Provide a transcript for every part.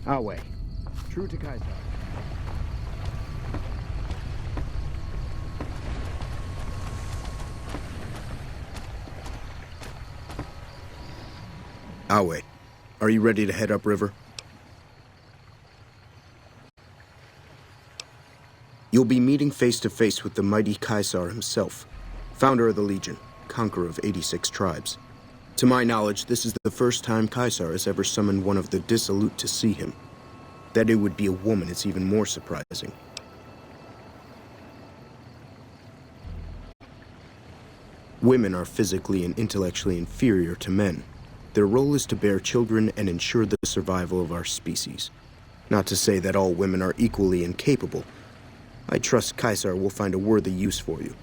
Awe. True to Caesar. Awe, are you ready to head upriver? You'll be meeting face-to-face with the mighty Caesar himself, founder of the Legion, conqueror of 86 tribes. To my knowledge, this is the first time Caesar has ever summoned one of the dissolute to see him. That it would be a woman is even more surprising. Women are physically and intellectually inferior to men. Their role is to bear children and ensure the survival of our species. Not to say that all women are equally incapable. I trust Caesar will find a worthy use for you.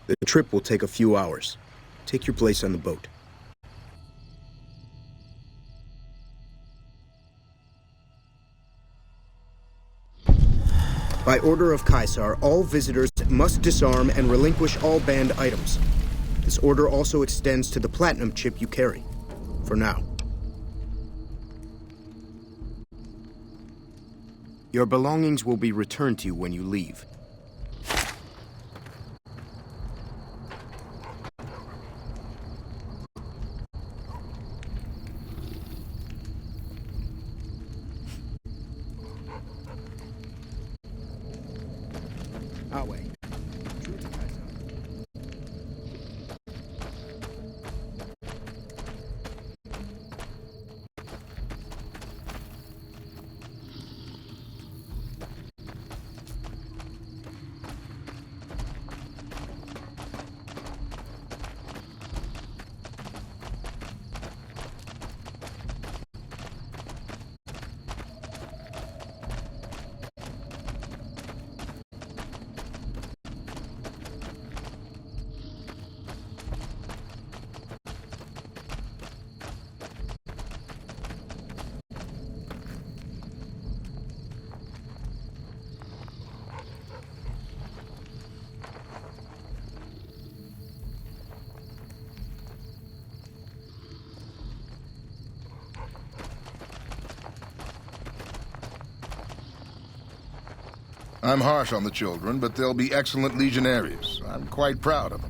The trip will take a few hours. Take your place on the boat. By order of Caesar, all visitors must disarm and relinquish all banned items. This order also extends to the platinum chip you carry. For now. Your belongings will be returned to you when you leave. Awe. True to Caesar. I'm harsh on the children, but they'll be excellent legionaries. I'm quite proud of them.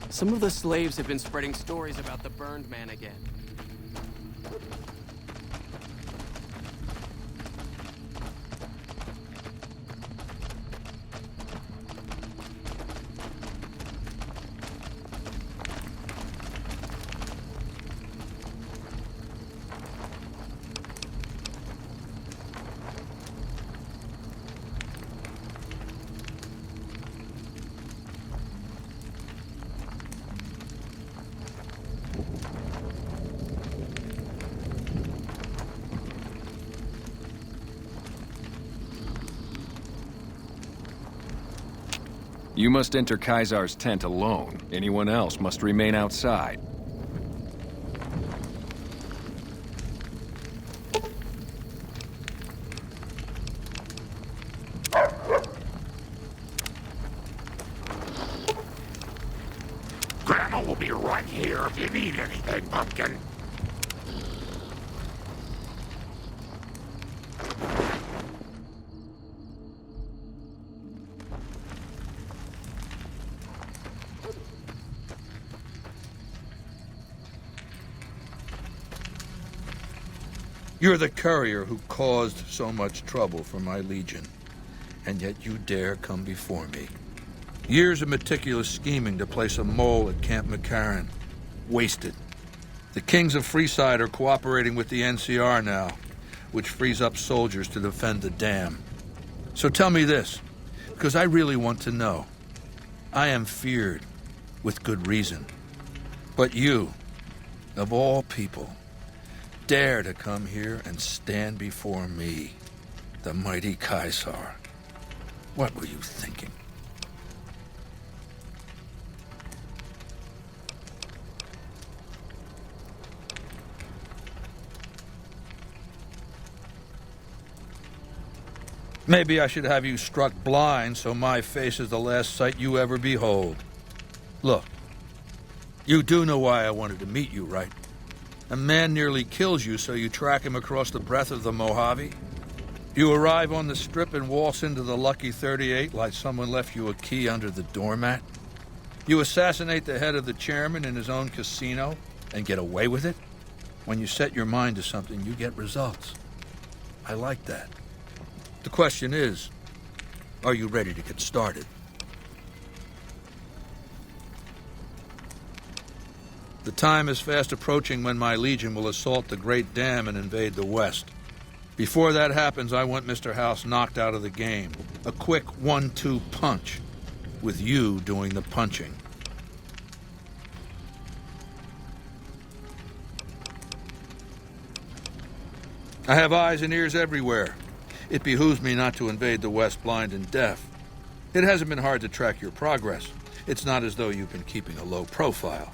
Some of the slaves have been spreading stories about the Burned Man again. You must enter Caesar's tent alone. Anyone else must remain outside. Grandma will be right here if you need anything, Pumpkin. You're the courier who caused so much trouble for my legion, and yet you dare come before me. Years of meticulous scheming to place a mole at Camp McCarran. Wasted. The kings of Freeside are cooperating with the NCR now, which frees up soldiers to defend the dam. So tell me this, because I really want to know. I am feared, with good reason. But you, of all people, dare to come here and stand before me. The mighty Caesar. What were you thinking? Maybe I should have you struck blind so my face is the last sight you ever behold. Look, you do know why I wanted to meet you, right? A man nearly kills you, so you track him across the breadth of the Mojave. You arrive on the strip and waltz into the Lucky 38 like someone left you a key under the doormat. You assassinate the head of the chairman in his own casino and get away with it. When you set your mind to something, you get results. I like that. The question is, are you ready to get started? The time is fast approaching when my Legion will assault the Great Dam and invade the West. Before that happens, I want Mr. House knocked out of the game. A quick 1-2 punch, with you doing the punching. I have eyes and ears everywhere. It behooves me not to invade the West blind and deaf. It hasn't been hard to track your progress. It's not as though you've been keeping a low profile.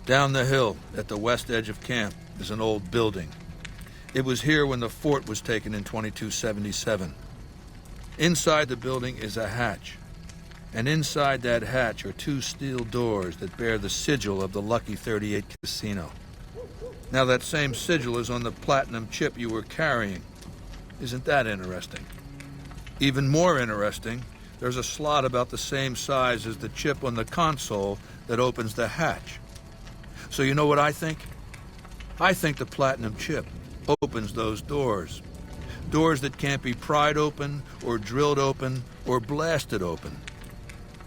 Down the hill, at the west edge of camp, is an old building. It was here when the fort was taken in 2277. Inside the building is a hatch. And inside that hatch are 2 steel doors that bear the sigil of the Lucky 38 Casino. Now that same sigil is on the platinum chip you were carrying. Isn't that interesting? Even more interesting, there's a slot about the same size as the chip on the console that opens the hatch. So you know what I think? I think the platinum chip opens those doors. Doors that can't be pried open, or drilled open, or blasted open.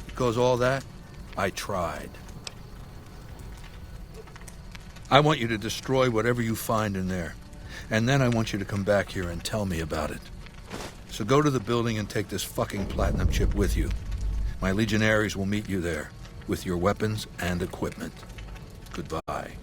Because all that, I tried. I want you to destroy whatever you find in there. And then I want you to come back here and tell me about it. So go to the building and take this fucking platinum chip with you. My legionaries will meet you there, with your weapons and equipment. Goodbye.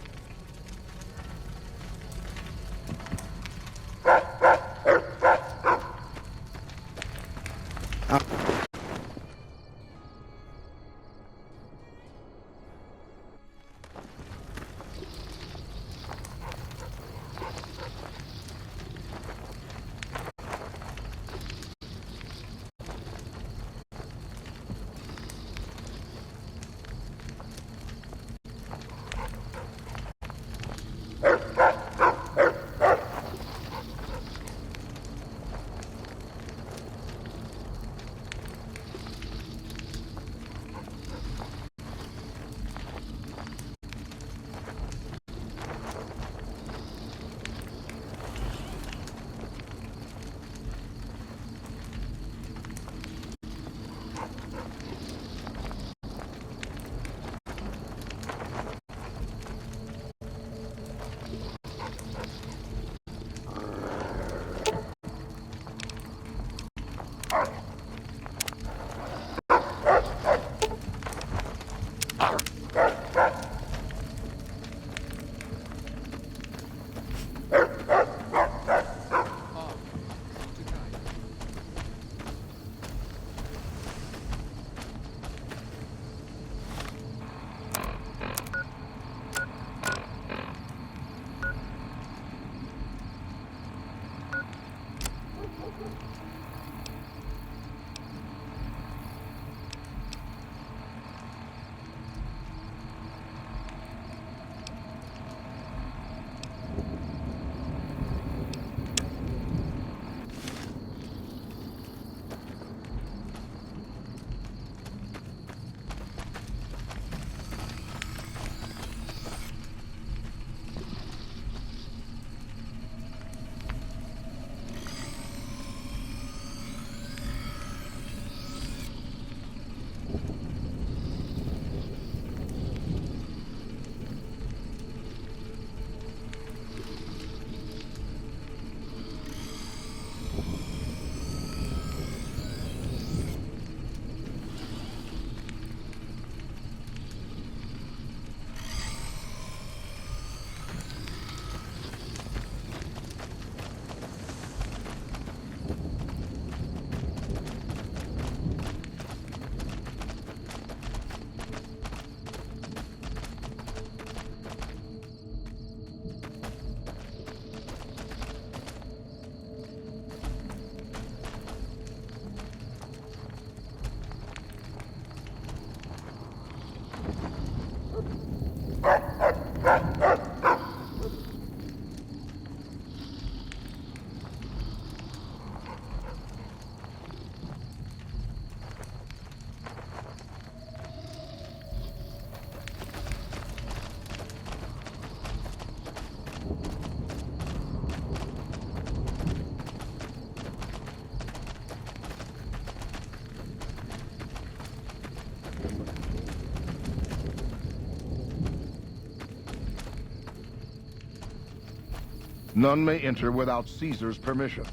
None may enter without Caesar's permission.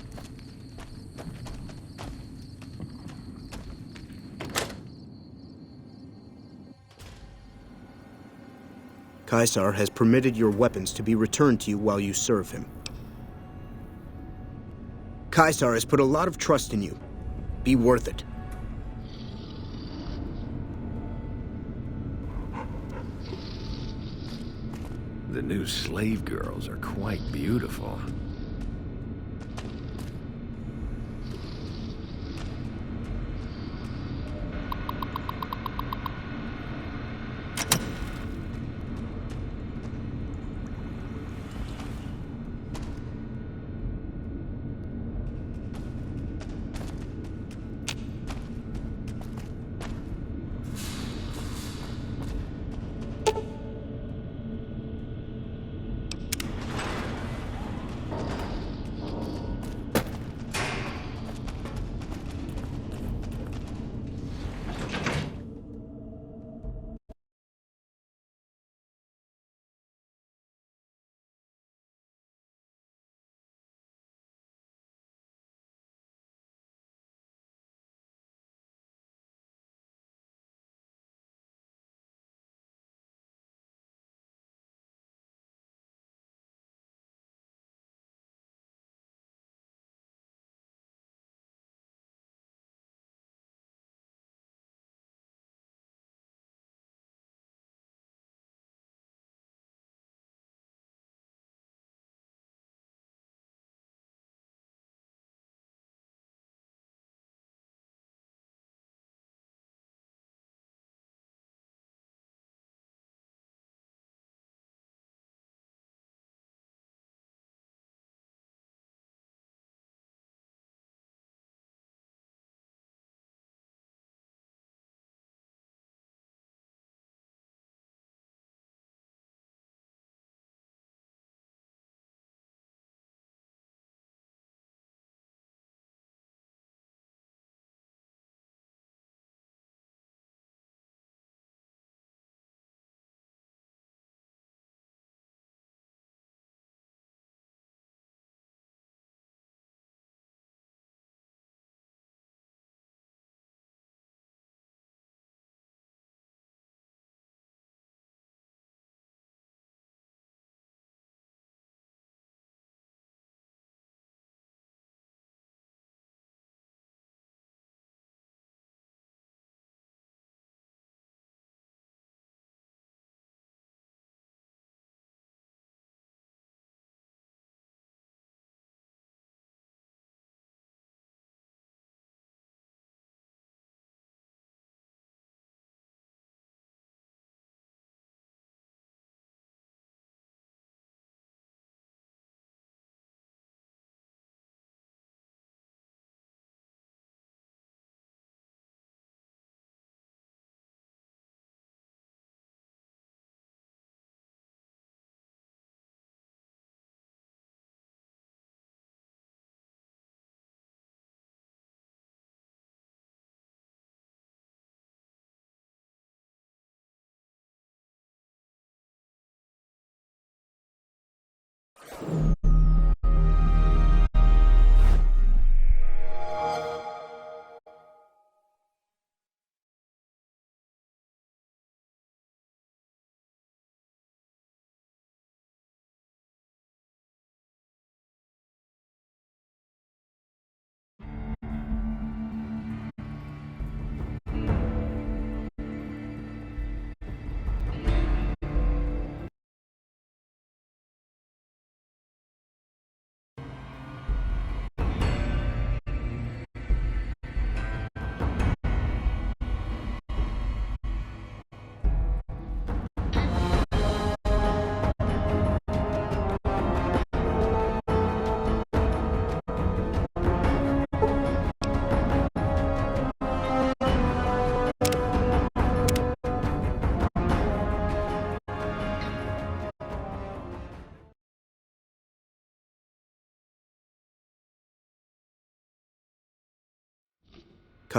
Caesar has permitted your weapons to be returned to you while you serve him. Caesar has put a lot of trust in you. Be worth it. The new slave girls are quite beautiful.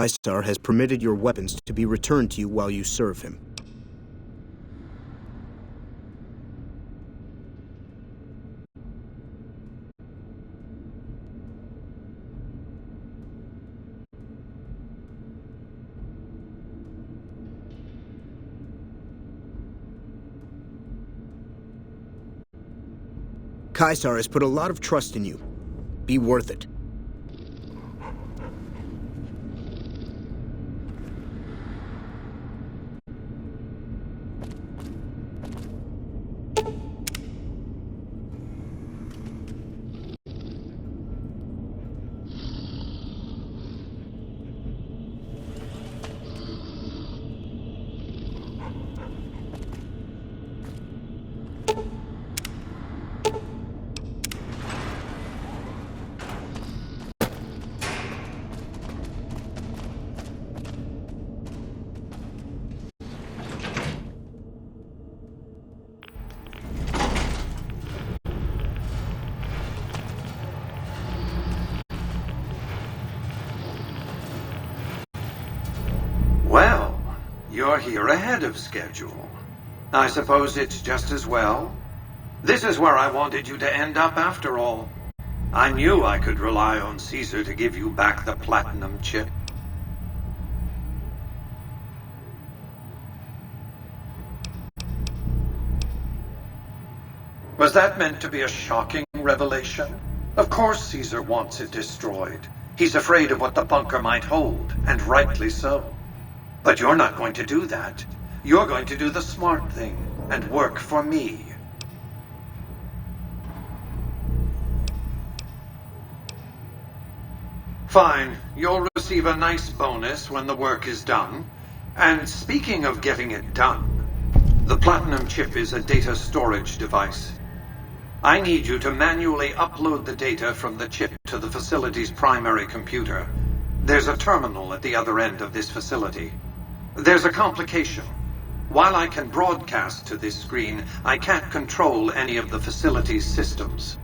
Caesar has permitted your weapons to be returned to you while you serve him. Caesar has put a lot of trust in you. Be worth it. Well, you're here ahead of schedule. I suppose it's just as well. This is where I wanted you to end up after all. I knew I could rely on Caesar to give you back the platinum chip. Was that meant to be a shocking revelation? Of course Caesar wants it destroyed. He's afraid of what the bunker might hold, and rightly so. But you're not going to do that. You're going to do the smart thing and work for me. Fine. You'll receive a nice bonus when the work is done. And speaking of getting it done, the Platinum chip is a data storage device. I need you to manually upload the data from the chip to the facility's primary computer. There's a terminal at the other end of this facility. There's a complication. While I can broadcast to this screen, I can't control any of the facility's systems.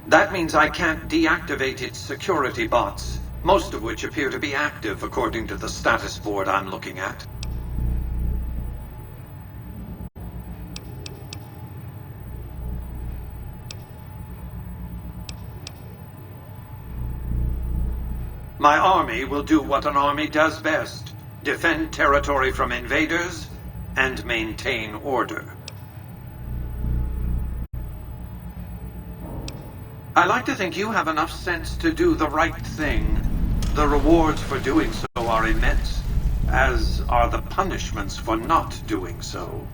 That means I can't deactivate its security bots, most of which appear to be active according to the status board I'm looking at. My army will do what an army does best: defend territory from invaders and maintain order. I like to think you have enough sense to do the right thing. The rewards for doing so are immense, as are the punishments for not doing so.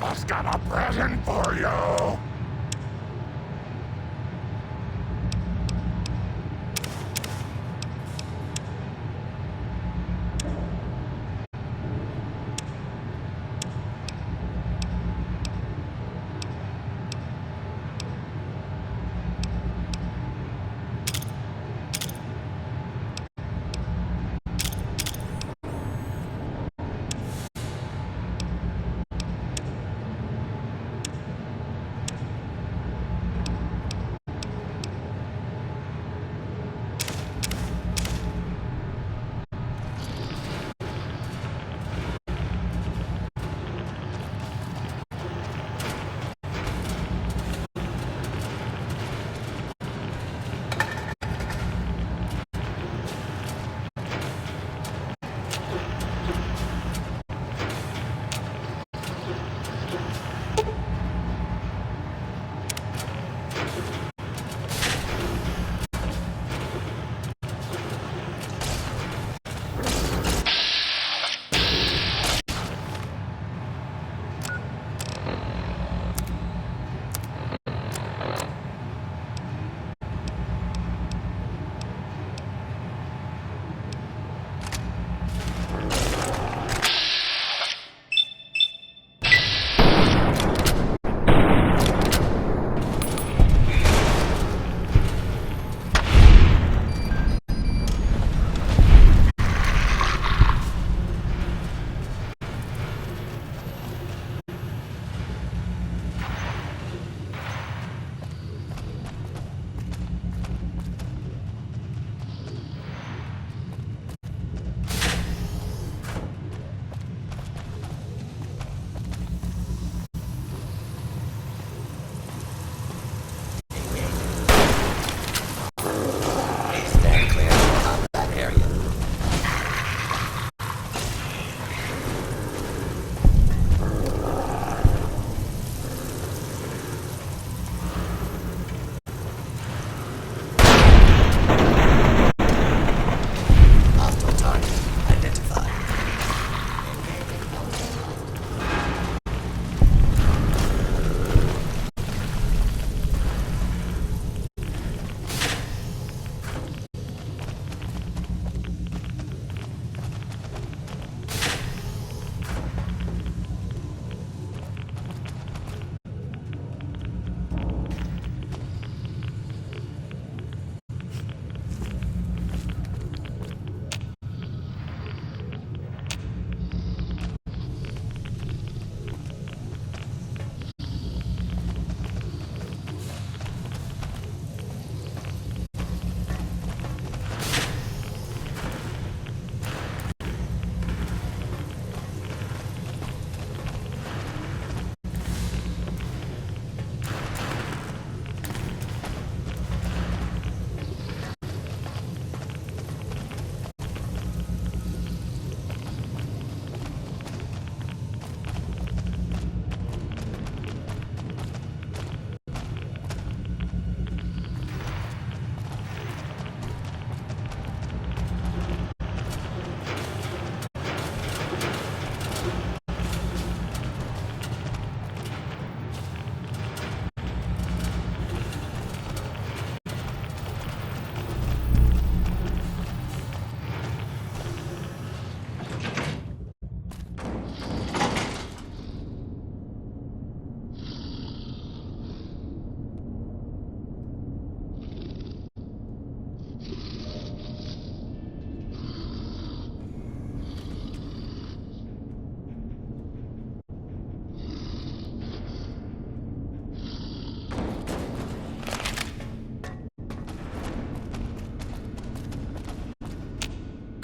Almost got a present for you.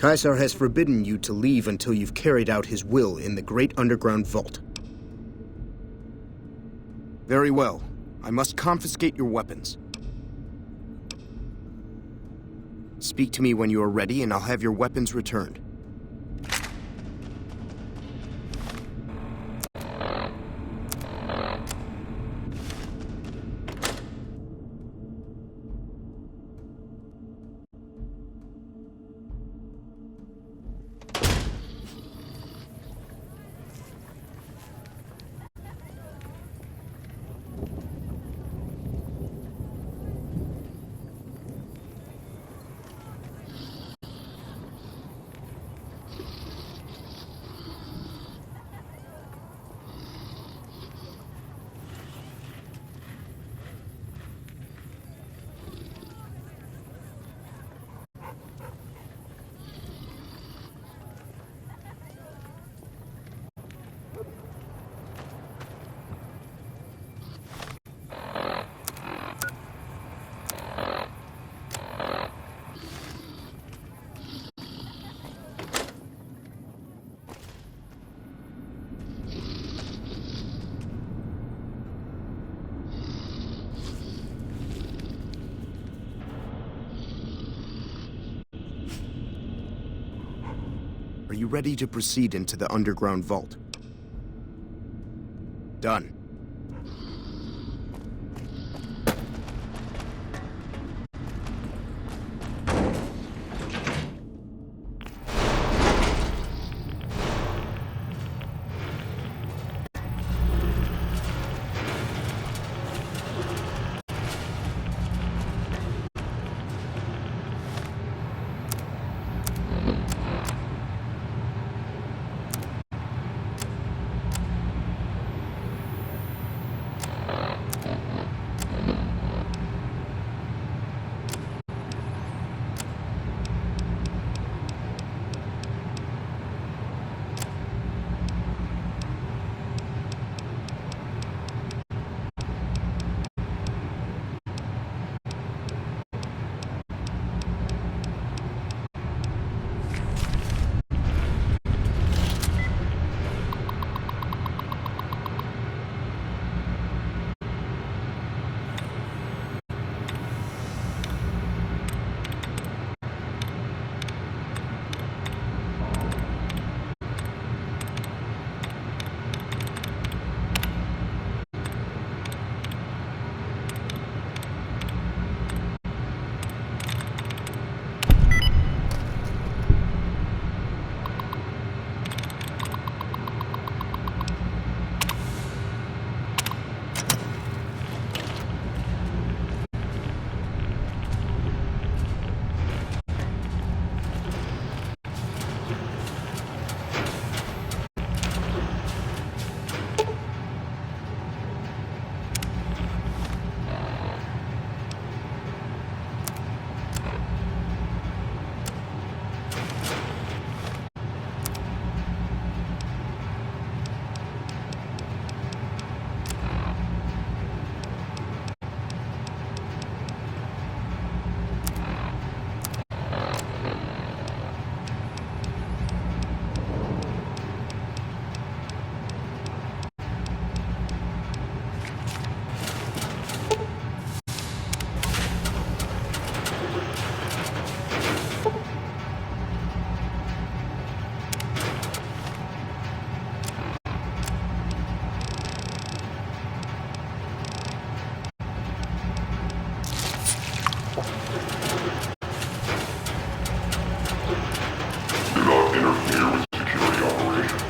Caesar has forbidden you to leave until you've carried out his will in the great underground vault. Very well. I must confiscate your weapons. Speak to me when you are ready, and I'll have your weapons returned. Are you ready to proceed into the underground vault? Done. Do not interfere with security operations.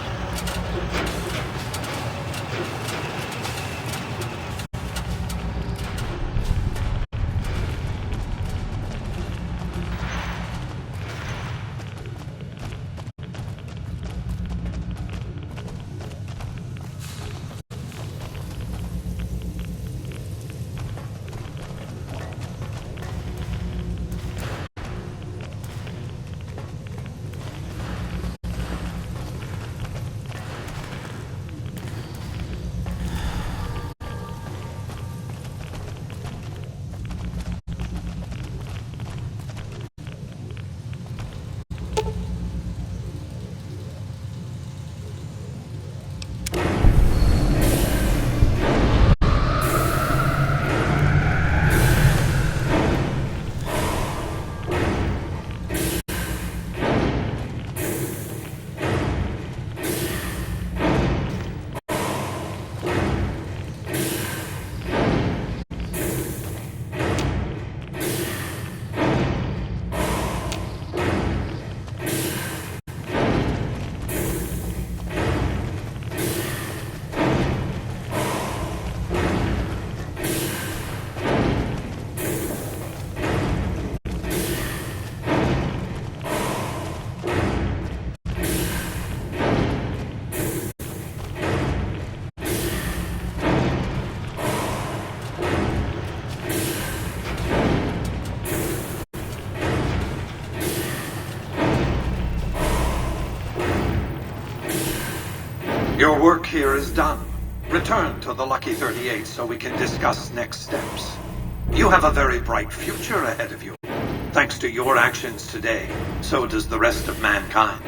Your work here is done. Return to the Lucky 38 so we can discuss next steps. You have a very bright future ahead of you. Thanks to your actions today, so does the rest of mankind.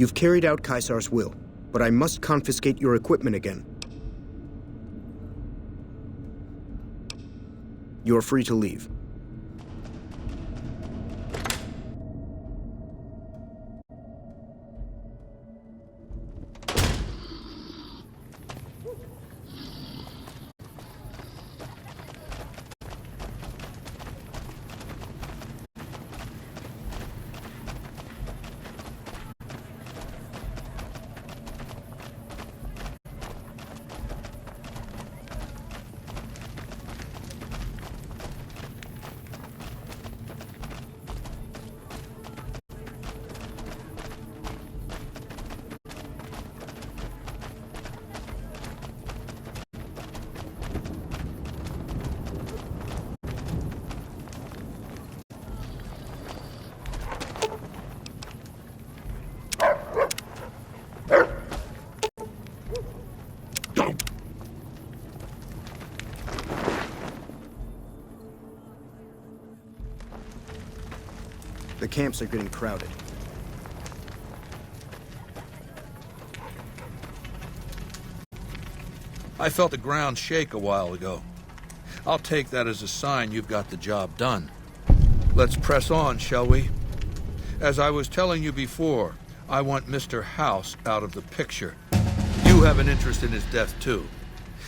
You've carried out Caesar's will, but I must confiscate your equipment again. You're free to leave. The camps are getting crowded. I felt the ground shake a while ago. I'll take that as a sign you've got the job done. Let's press on, shall we? As I was telling you before, I want Mr. House out of the picture. You have an interest in his death, too.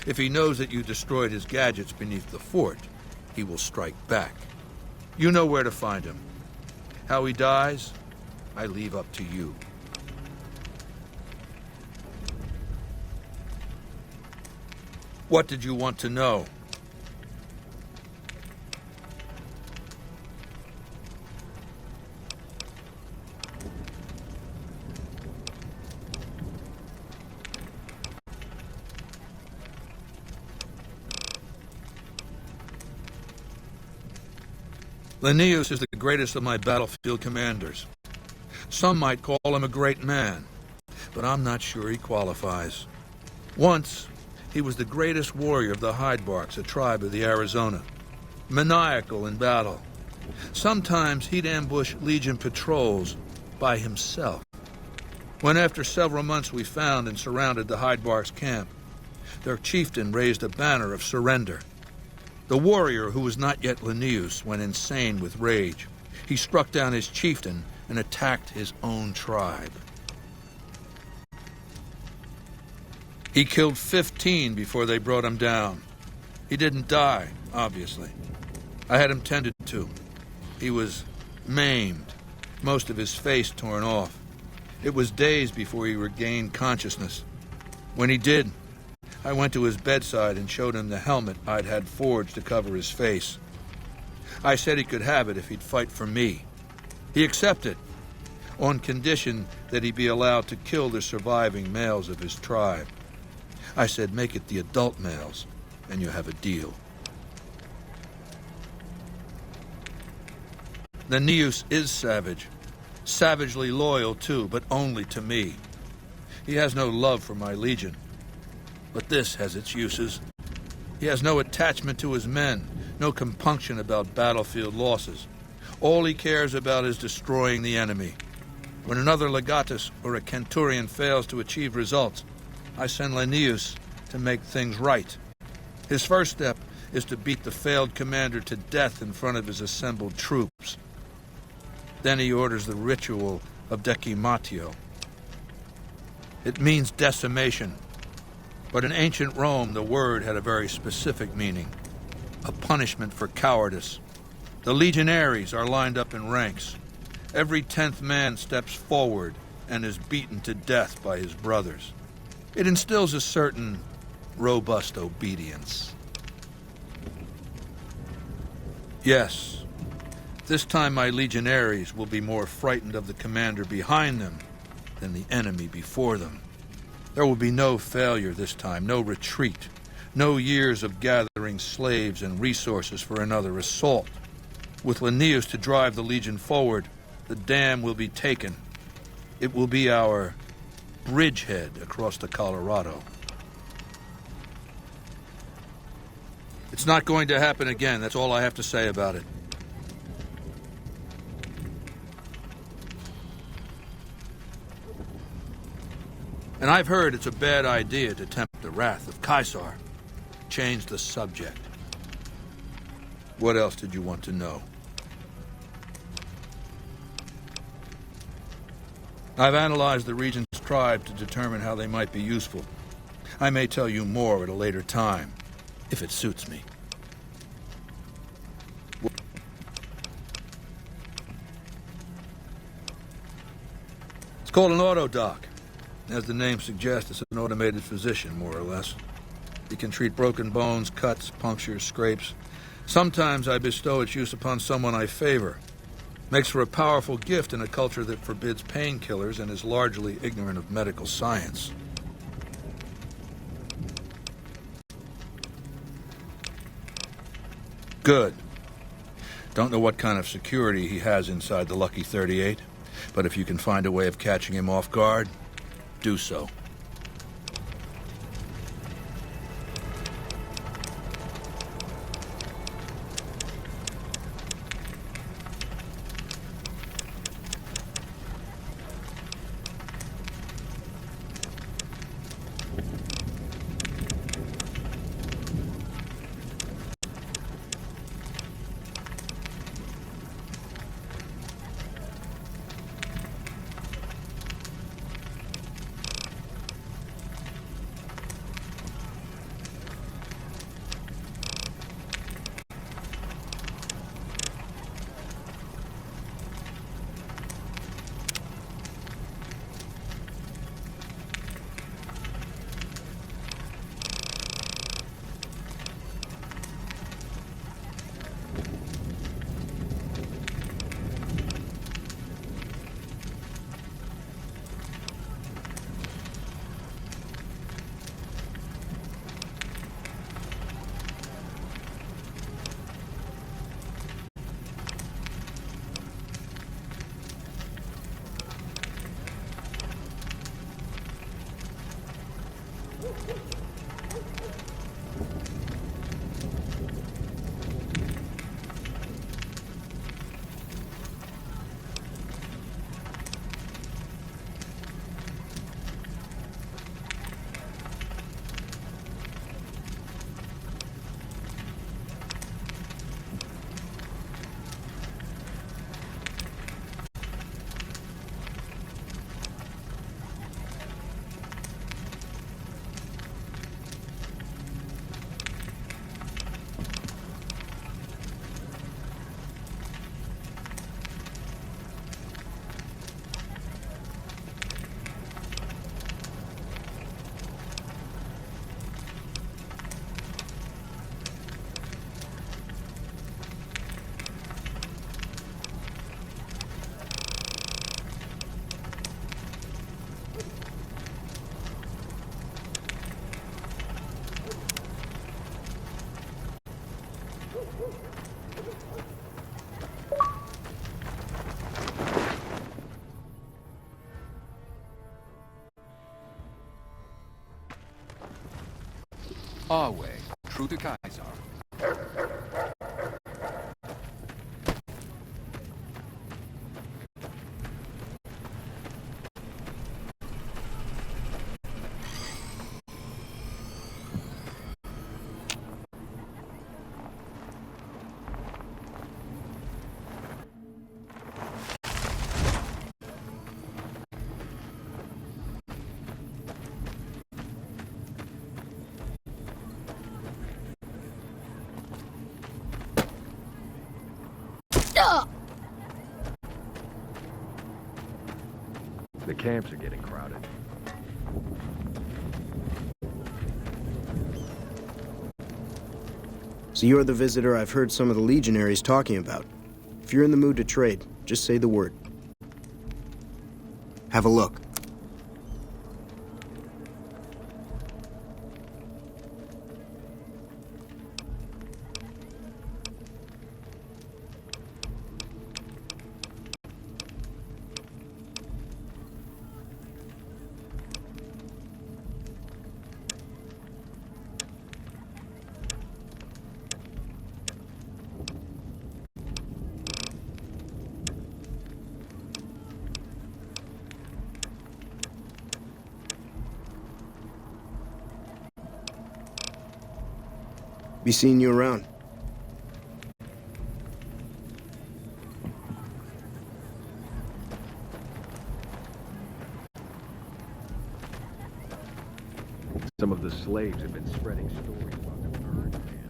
If he knows that you destroyed his gadgets beneath the fort, he will strike back. You know where to find him. How he dies, I leave up to you. What did you want to know? Linnaeus is the greatest of my battlefield commanders. Some might call him a great man, but I'm not sure he qualifies. Once, he was the greatest warrior of the Hydebarks, a tribe of the Arizona. Maniacal in battle. Sometimes he'd ambush Legion patrols by himself. When after several months we found and surrounded the Hydebarks camp, their chieftain raised a banner of surrender. The warrior, who was not yet Linnaeus, went insane with rage. He struck down his chieftain and attacked his own tribe. He killed 15 before they brought him down. He didn't die, obviously. I had him tended to. He was maimed, most of his face torn off. It was days before he regained consciousness. When he did, I went to his bedside and showed him the helmet I'd had forged to cover his face. I said he could have it if he'd fight for me. He accepted, on condition that he be allowed to kill the surviving males of his tribe. I said, make it the adult males, and you have a deal. Linnaeus is savage. Savagely loyal, too, but only to me. He has no love for my legion. But this has its uses. He has no attachment to his men, no compunction about battlefield losses. All he cares about is destroying the enemy. When another legatus or a centurion fails to achieve results, I send Linnaeus to make things right. His first step is to beat the failed commander to death in front of his assembled troops. Then he orders the ritual of decimatio. It means decimation. But in ancient Rome, the word had a very specific meaning, a punishment for cowardice. The legionaries are lined up in ranks. Every 10th man steps forward and is beaten to death by his brothers. It instills a certain robust obedience. Yes, this time my legionaries will be more frightened of the commander behind them than the enemy before them. There will be no failure this time, no retreat, no years of gathering slaves and resources for another assault. With Linnaeus to drive the Legion forward, the dam will be taken. It will be our bridgehead across the Colorado. It's not going to happen again, that's all I have to say about it. And I've heard it's a bad idea to tempt the wrath of Caesar. Change the subject. What else did you want to know? I've analyzed the region's tribe to determine how they might be useful. I may tell you more at a later time, if it suits me. It's called an autodoc. As the name suggests, it's an automated physician, more or less. It can treat broken bones, cuts, punctures, scrapes. Sometimes I bestow its use upon someone I favor. Makes for a powerful gift in a culture that forbids painkillers and is largely ignorant of medical science. Good. Don't know what kind of security he has inside the Lucky 38, but if you can find a way of catching him off guard, do so. Our way, true to Caesar. The camps are getting crowded. So you're the visitor I've heard some of the legionaries talking about. If you're in the mood to trade, just say the word. Have a look. Be seeing you around. Some of the slaves have been spreading stories about the bird man.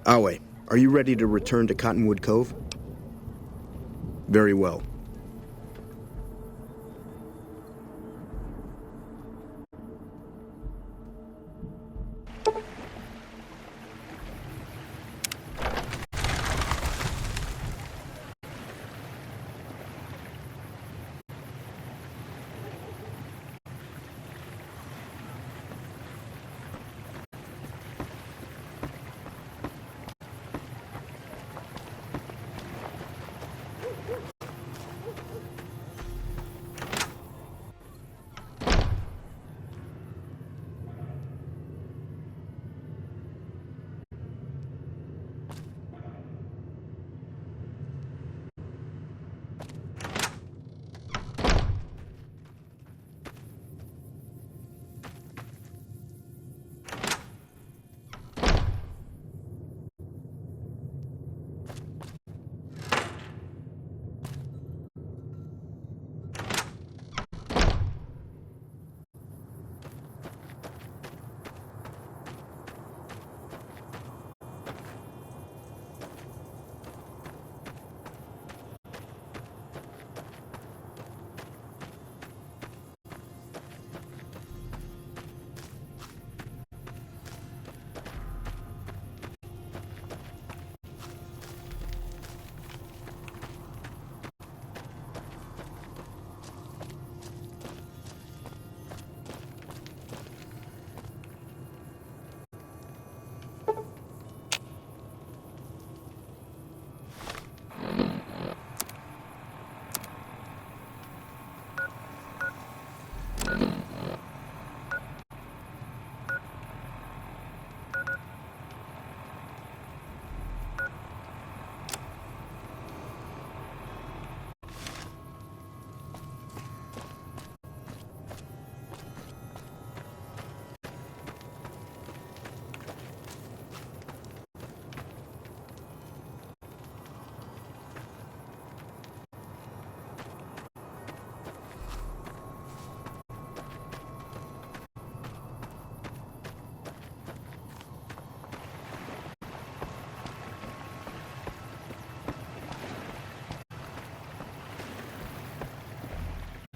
Awe, are you ready to return to Cottonwood Cove? Very well.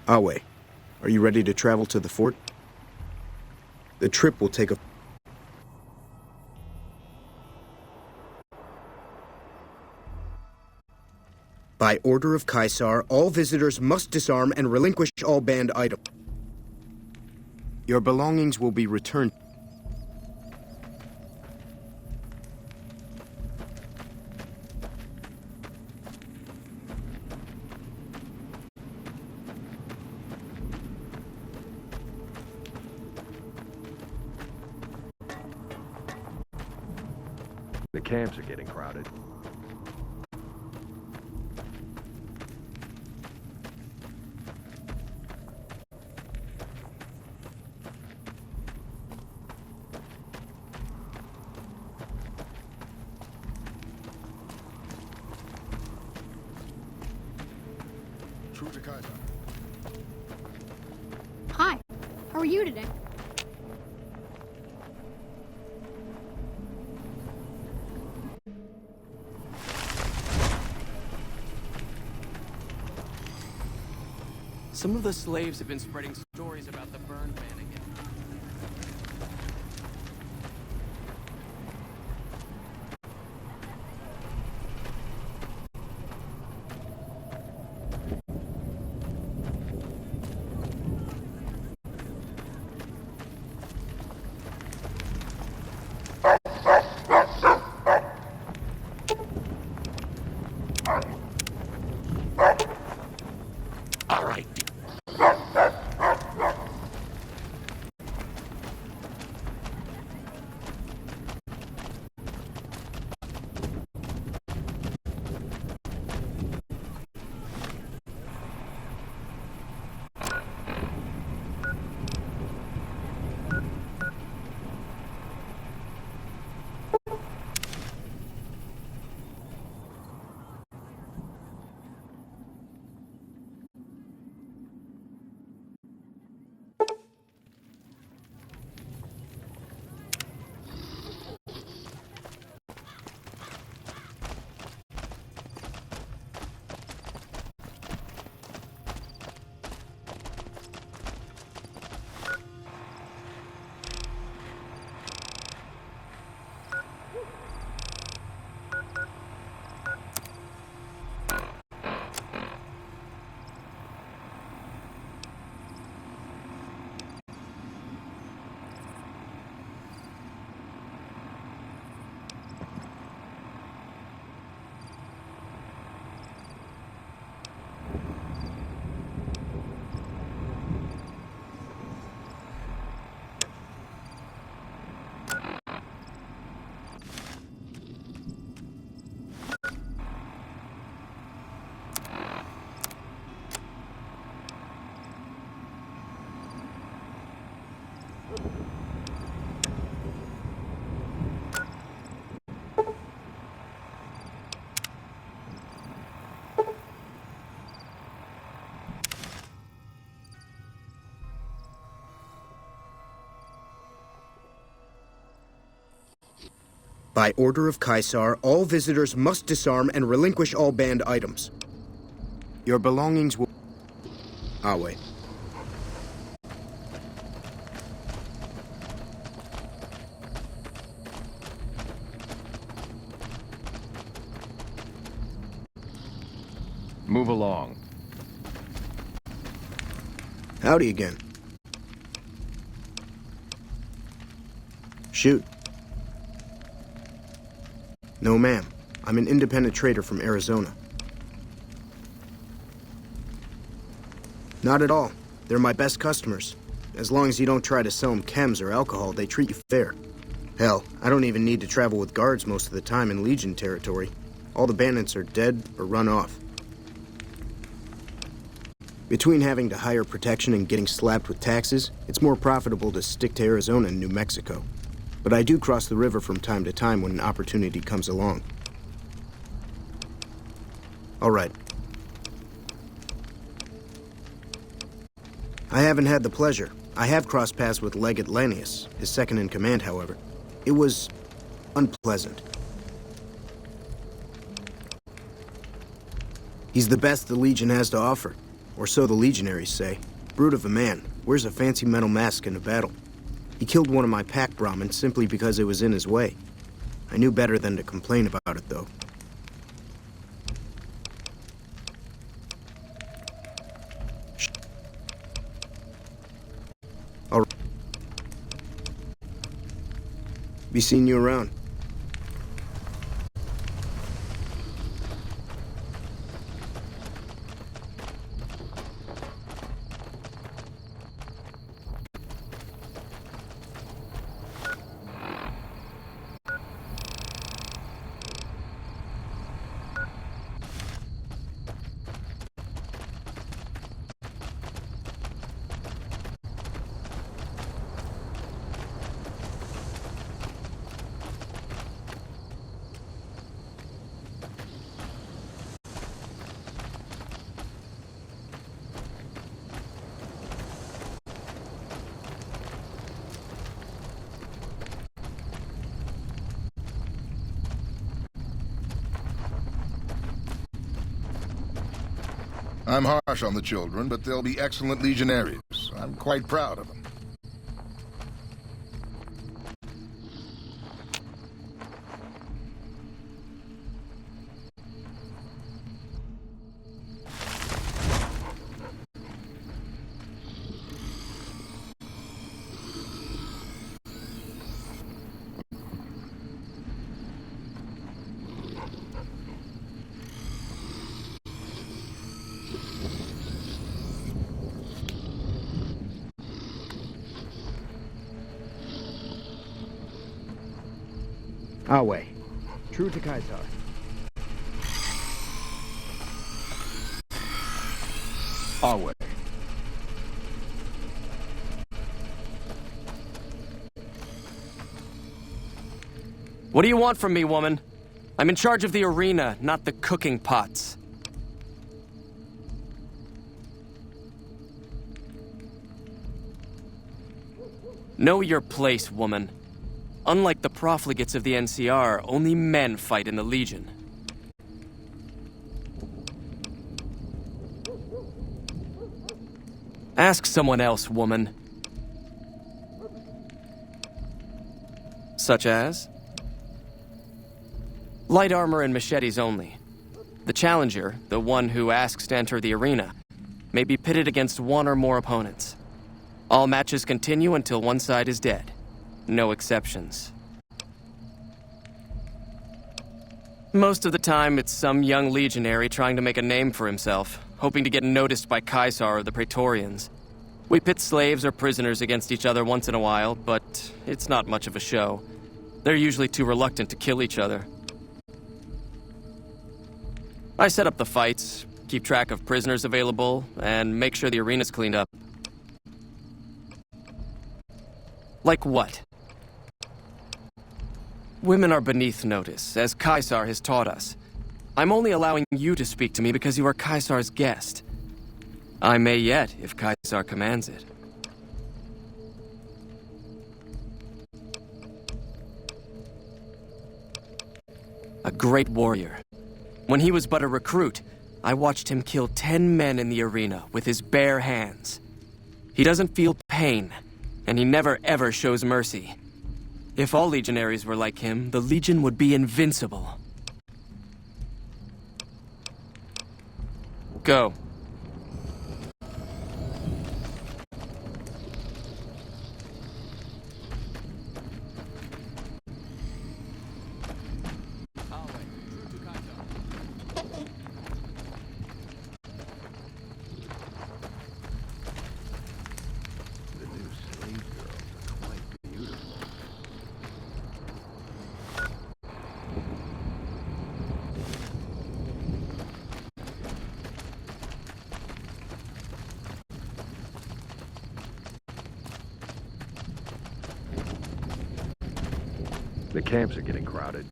Awe, are you ready to travel to the fort? The trip will take a... By order of Caesar, all visitors must disarm and relinquish all banned items. Your belongings will be returned. The camps are getting crowded. True to Kaiser. Hi, how are you today? Some of the slaves have been spreading stories about the burned man again. All right. By order of Caesar, all visitors must disarm and relinquish all banned items. Your belongings will... I'll wait. Move along. Howdy again. Shoot. No, ma'am. I'm an independent trader from Arizona. Not at all. They're my best customers. As long as you don't try to sell them chems or alcohol, they treat you fair. Hell, I don't even need to travel with guards most of the time in Legion territory. All the bandits are dead or run off. Between having to hire protection and getting slapped with taxes, it's more profitable to stick to Arizona and New Mexico. But I do cross the river from time to time when an opportunity comes along. All right. I haven't had the pleasure. I have crossed paths with Legate Lanius, his second-in-command, however. It was unpleasant. He's the best the Legion has to offer, or so the Legionaries say. Brute of a man, wears a fancy metal mask in a battle. He killed one of my pack Brahmin simply because it was in his way. I knew better than to complain about it, though. All right. Be seeing you around. I'm harsh on the children, but they'll be excellent legionnaires. I'm quite proud of them. Awe. True to Caesar. Awe. What do you want from me, woman? I'm in charge of the arena, not the cooking pots. Know your place, woman. Unlike the profligates of the NCR, only men fight in the Legion. Ask someone else, woman. Such as? Light armor and machetes only. The challenger, the one who asks to enter the arena, may be pitted against one or more opponents. All matches continue until one side is dead. No exceptions. Most of the time, it's some young legionary trying to make a name for himself, hoping to get noticed by Caesar or the Praetorians. We pit slaves or prisoners against each other once in a while, but it's not much of a show. They're usually too reluctant to kill each other. I set up the fights, keep track of prisoners available, and make sure the arena's cleaned up. Like what? Women are beneath notice, as Caesar has taught us. I'm only allowing you to speak to me because you are Caesar's guest. I may yet, if Caesar commands it. A great warrior. When he was but a recruit, I watched him kill 10 men in the arena with his bare hands. He doesn't feel pain, and he never ever shows mercy. If all legionaries were like him, the Legion would be invincible. Go. The new slave girls are quite beautiful. The camps are getting crowded.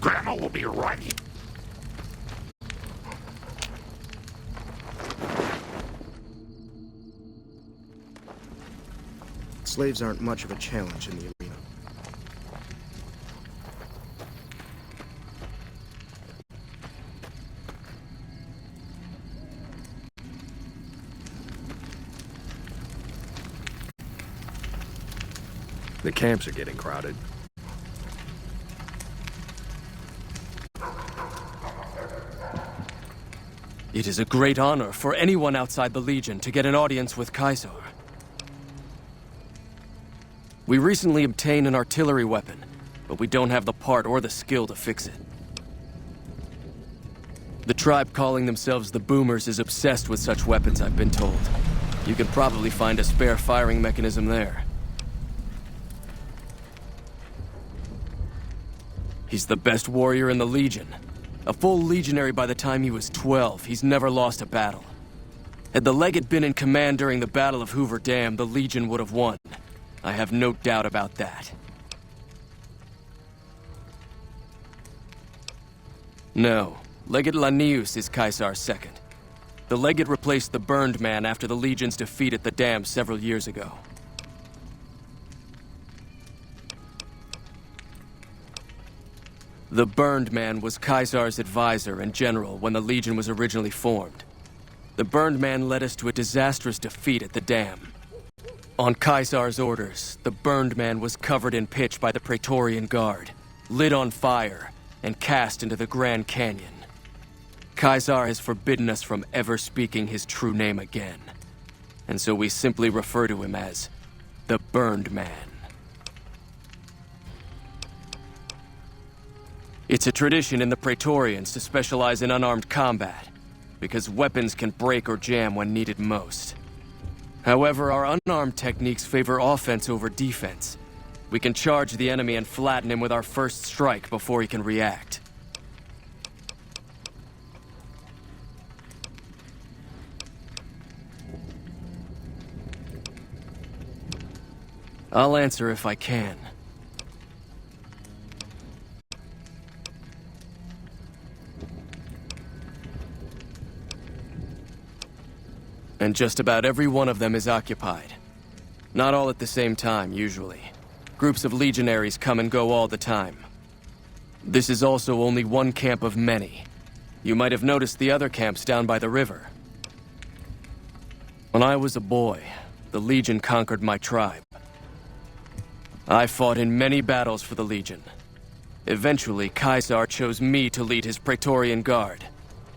Grandma will be right here. Slaves aren't much of a challenge in the arena. The camps are getting crowded. It is a great honor for anyone outside the Legion to get an audience with Caesar. We recently obtained an artillery weapon, but we don't have the part or the skill to fix it. The tribe calling themselves the Boomers is obsessed with such weapons, I've been told. You could probably find a spare firing mechanism there. He's the best warrior in the Legion. A full legionary by the time he was 12, he's never lost a battle. Had the Legate been in command during the Battle of Hoover Dam, the Legion would have won. I have no doubt about that. No, Legate Lanius is Caesar's second. The Legate replaced the Burned Man after the Legion's defeat at the Dam several years ago. The Burned Man was Caesar's advisor and general when the Legion was originally formed. The Burned Man led us to a disastrous defeat at the Dam. On Caesar's orders, the Burned Man was covered in pitch by the Praetorian Guard, lit on fire, and cast into the Grand Canyon. Caesar has forbidden us from ever speaking his true name again, and so we simply refer to him as the Burned Man. It's a tradition in the Praetorians to specialize in unarmed combat, because weapons can break or jam when needed most. However, our unarmed techniques favor offense over defense. We can charge the enemy and flatten him with our first strike before he can react. I'll answer if I can. And just about every one of them is occupied. Not all at the same time, usually. Groups of legionaries come and go all the time. This is also only one camp of many. You might have noticed the other camps down by the river. When I was a boy, the Legion conquered my tribe. I fought in many battles for the Legion. Eventually, Caesar chose me to lead his Praetorian Guard.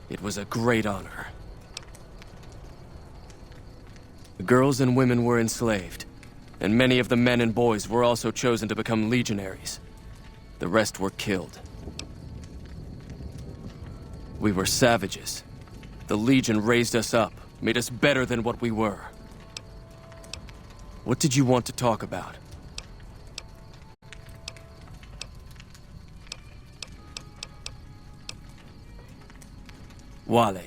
It was a great honor. The girls and women were enslaved, and many of the men and boys were also chosen to become legionaries. The rest were killed. We were savages. The Legion raised us up, made us better than what we were. What did you want to talk about? Wale.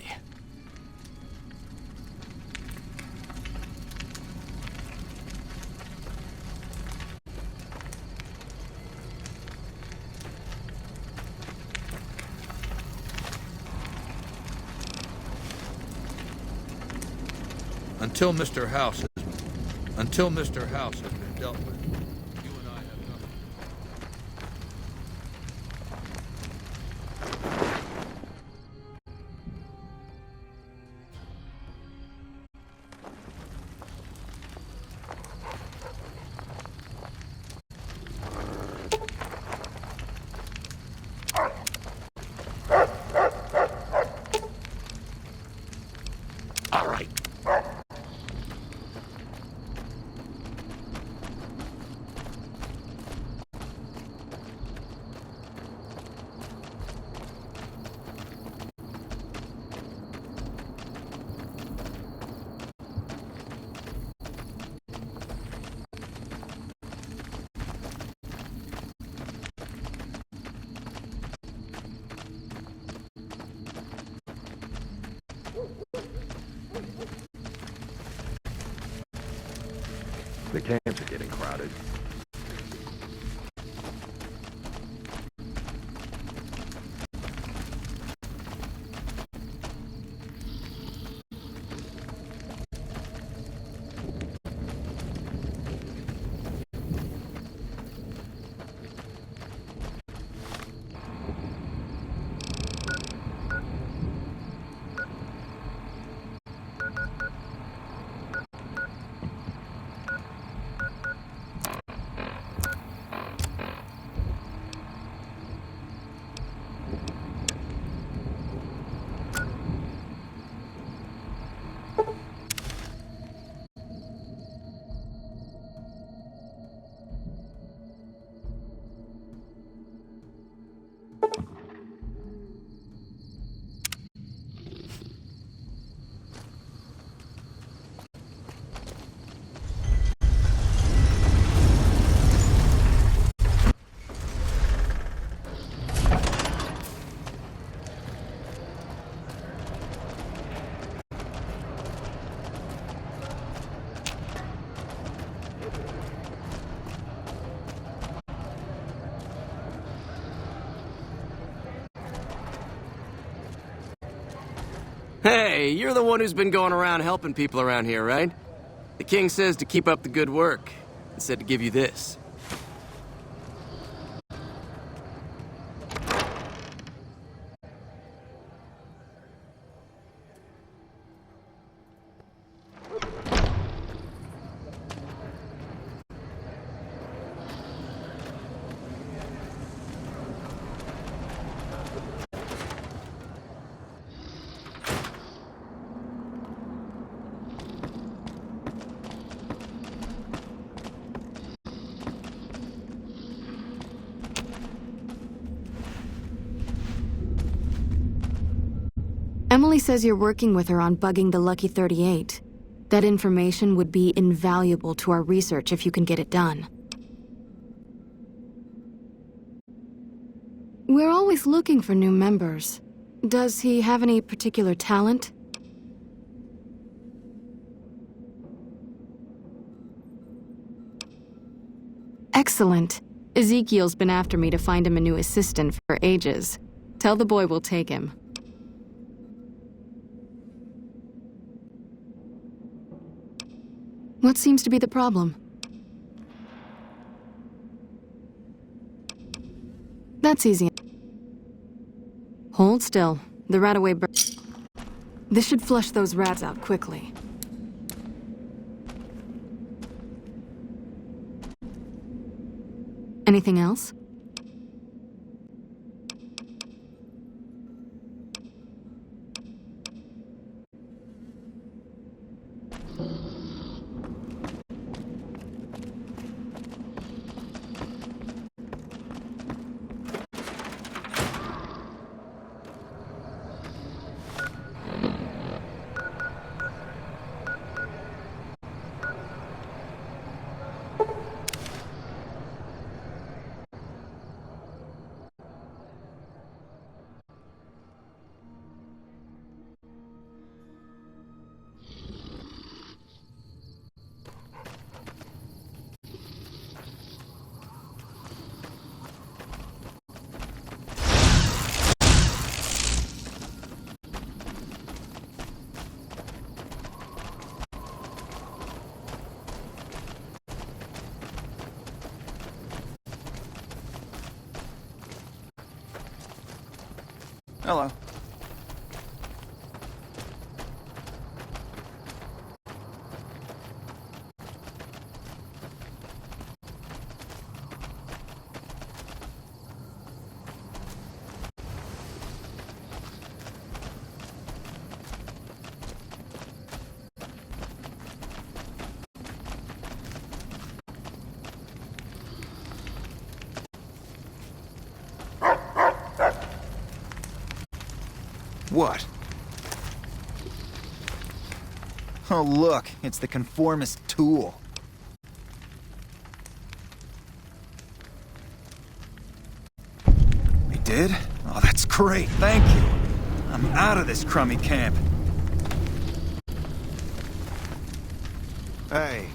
Until Mr. House has been dealt with, you and I have nothing. All right. The camps are getting crowded. Hey, you're the one who's been going around helping people around here, right? The king says to keep up the good work. He said to give you this. Emily says you're working with her on bugging the Lucky 38. That information would be invaluable to our research if you can get it done. We're always looking for new members. Does he have any particular talent? Excellent. Ezekiel's been after me to find him a new assistant for ages. Tell the boy we'll take him. What seems to be the problem? That's easy. Hold still. The rat-away bird. This should flush those rats out quickly. Anything else? Hello. What? Oh, look, it's the conformist tool. We did? Oh, that's great, thank you. I'm out of this crummy camp. Hey.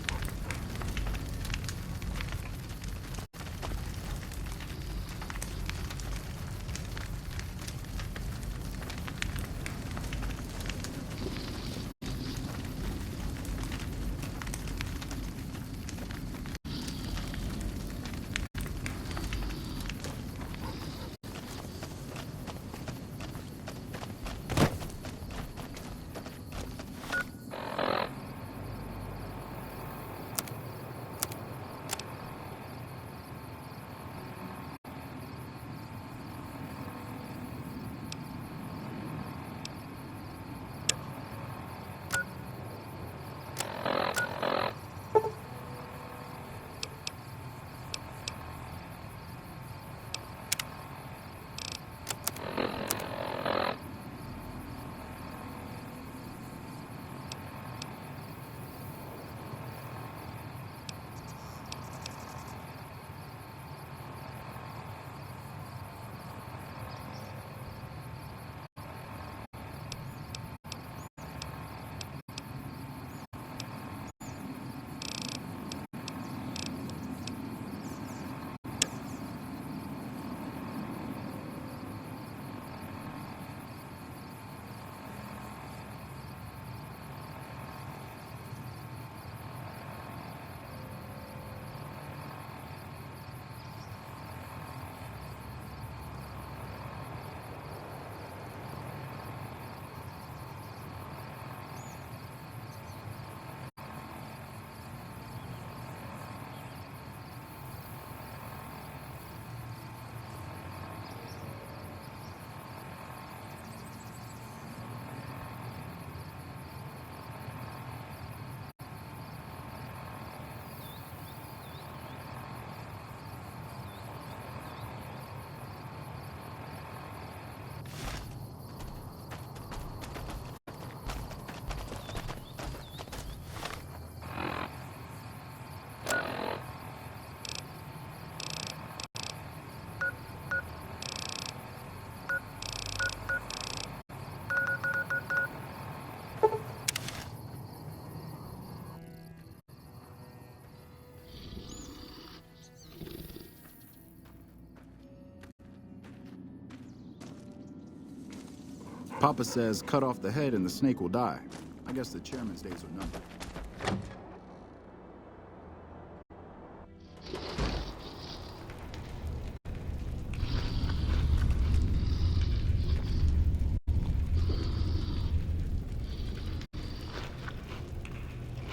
Papa says cut off the head and the snake will die. I guess the chairman's days are numbered.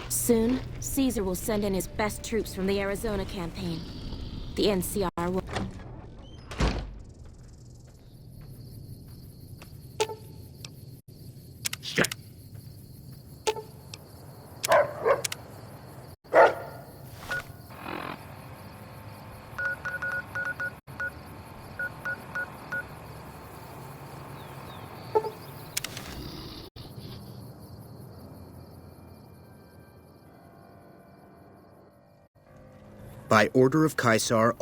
Soon, Caesar will send in his best troops from the Arizona campaign. The NCR will... By order of Caesar,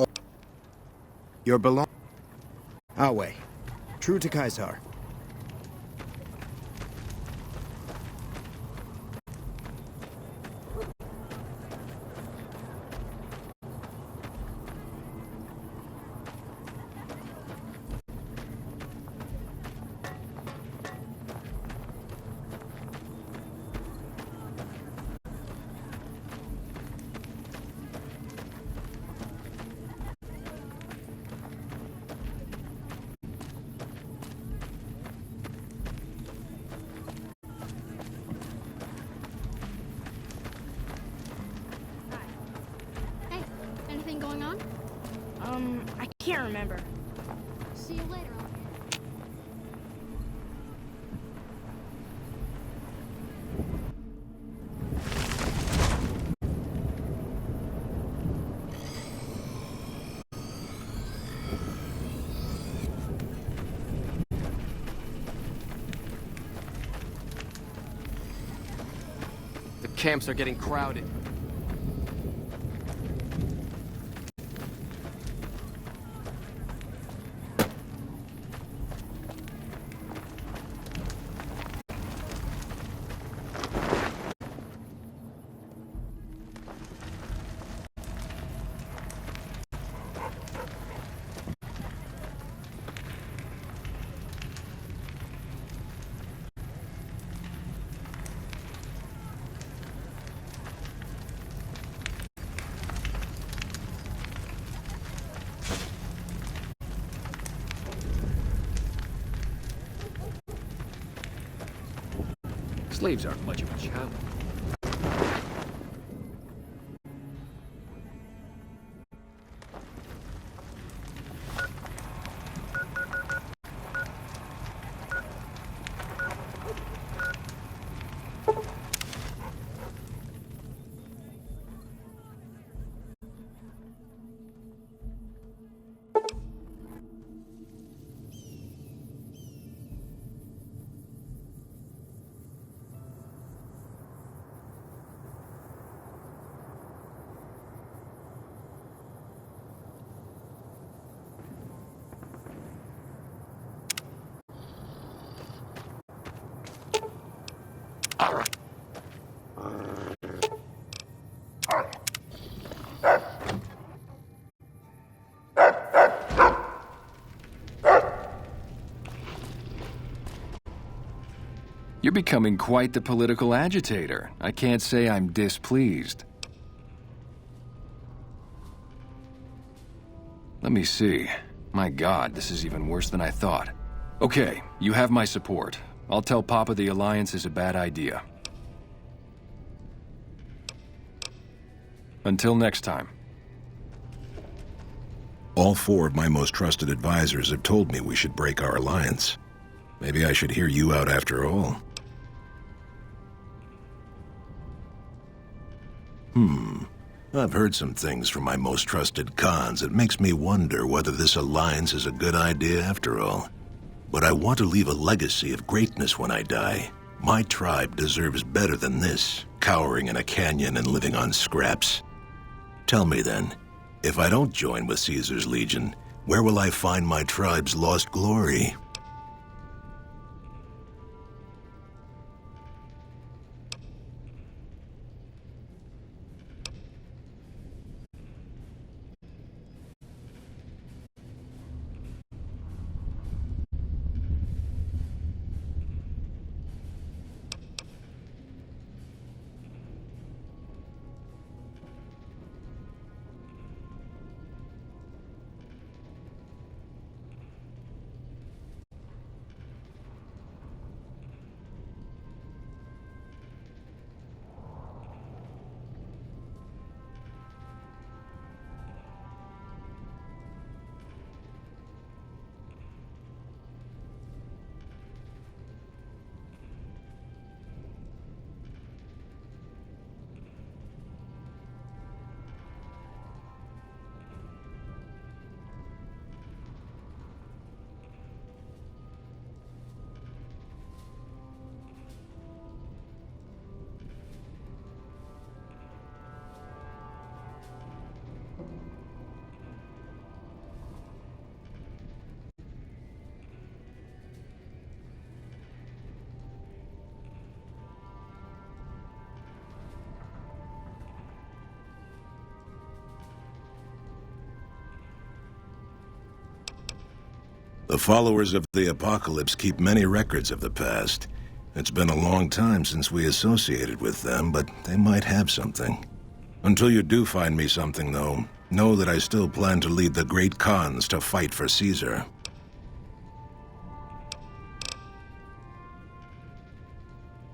your belong... Awe. True to Caesar. I can't remember. See you later, alligator. The camps are getting crowded. Slaves aren't much of a challenge. You're becoming quite the political agitator. I can't say I'm displeased. Let me see. My God, this is even worse than I thought. Okay, you have my support. I'll tell Papa the Alliance is a bad idea. Until next time. All 4 of my most trusted advisors have told me we should break our alliance. Maybe I should hear you out after all. I've heard some things from my most trusted Khans that makes me wonder whether this alliance is a good idea after all. But I want to leave a legacy of greatness when I die. My tribe deserves better than this, cowering in a canyon and living on scraps. Tell me then, if I don't join with Caesar's Legion, where will I find my tribe's lost glory? The followers of the Apocalypse keep many records of the past. It's been a long time since we associated with them, but they might have something. Until you do find me something, though, know that I still plan to lead the great Khans to fight for Caesar.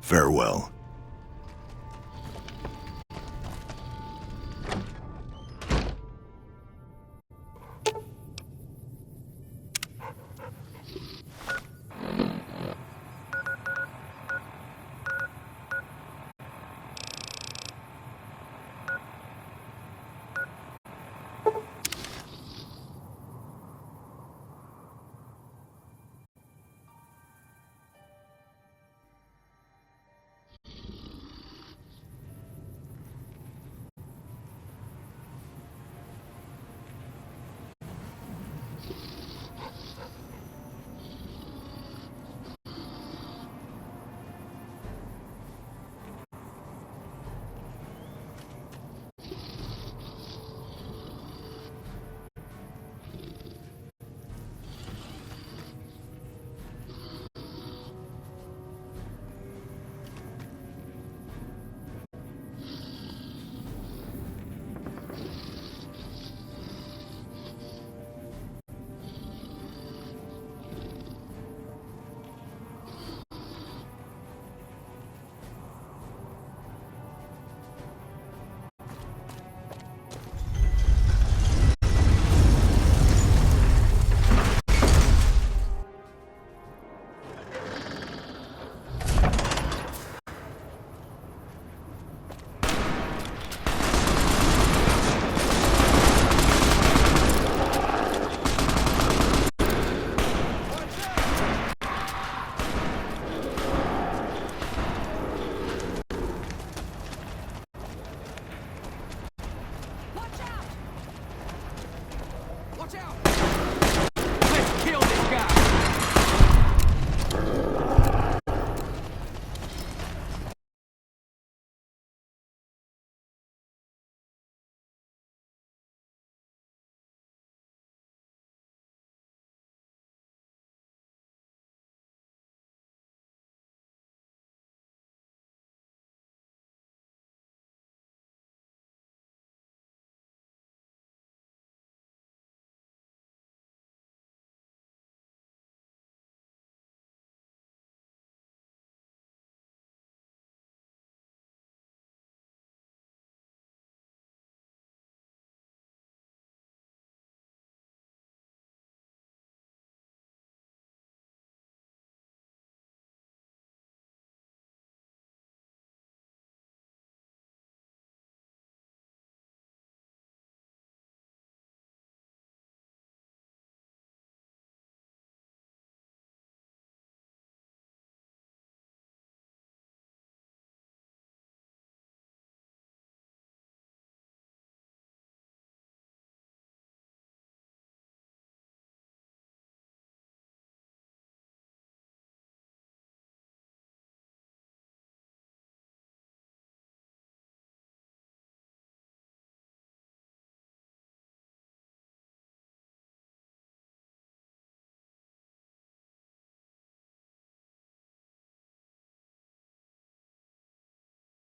Farewell. Watch out!